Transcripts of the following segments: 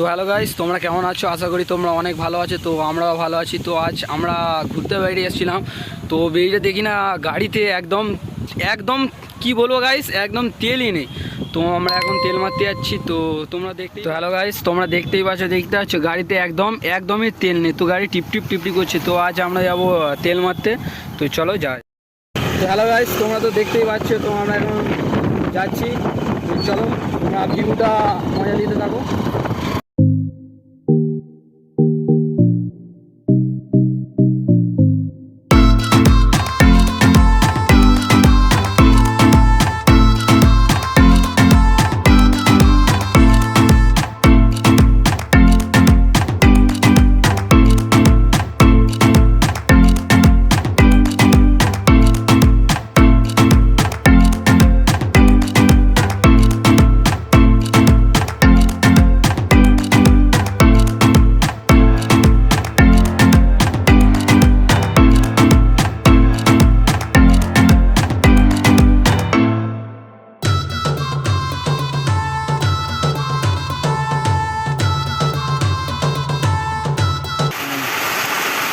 তো hello guys, তোমরা কেমন আছো? আশা করি তোমরা অনেক ভালো আছো। তো আমরাও ভালো আছি। তো আজ আমরা ঘুরতে বেরিয়ে এসেছিলাম। তো বেরিয়ে দেখি না গাড়িতে একদম একদম কি বলবো গাইস, একদম তেলই নেই। তো আমরা এখন তেল মারতে যাচ্ছি। তো তোমরা তো হ্যালো গাইস, তোমরা দেখতে পাচ্ছ গাড়িতে একদমই তেল নেই। তো গাড়ি টিপটি করছে। তো আজ আমরা যাবো তেল মারতে। তো চলো যাই। তো হ্যালো গাইস, তোমরা তো দেখতেই পাচ্ছ। তো আমরা এখন যাচ্ছি। তো চলো তোমরা ভিউটা মজা নিতে থাকো।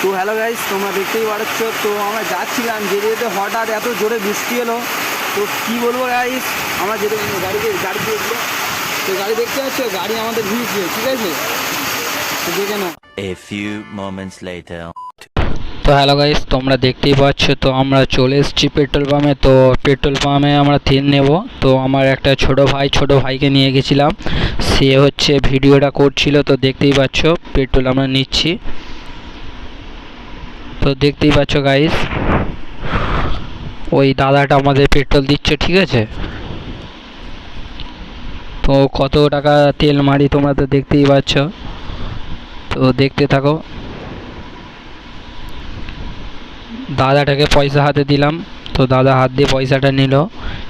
তো হ্যালো গাইস, তোমরা দেখতেই পাচ্ছ। তো আমরা যাচ্ছিলাম যেতে যেতে হঠাৎ এত জোরে বৃষ্টি এলো। তো কী বলবো গাইস, আমরা যেতে গাড়ি দিয়েছিল। তো গাড়ি দেখতে পাচ্ছ, গাড়ি আমাদের ভিজছে, ঠিক আছে? তো দেখে নাও। A few moments later. তো হ্যালো গাইস, তোমরা দেখতেই পাচ্ছ। তো আমরা চলে এসেছি পেট্রোল পাম্পে। তো পেট্রোল পাম্পে আমরা তেল নেব। তো আমার একটা ছোট ভাইকে নিয়ে গেছিলাম। সে হচ্ছে ভিডিওটা করছিল। তো দেখতেই পাচ্ছ পেট্রোল আমরা নিচ্ছি। তো দেখতেই পাচ্ছ গাইস, ওই দাদাটা আমাদের পেট্রোল দিচ্ছে, ঠিক আছে? তো কত টাকা তেল মারি তোমরা তো দেখতেই পাচ্ছ। তো দেখতে থাকো। দাদাটাকে পয়সা হাতে দিলাম। তো দাদা হাত দিয়ে পয়সাটা নিল,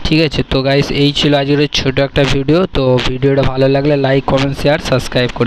ঠিক আছে? তো গাইস, এই ছিল আজকের ছোট একটা ভিডিও। তো ভিডিওটা ভালো লাগলে লাইক, কমেন্ট, শেয়ার, সাবস্ক্রাইব করে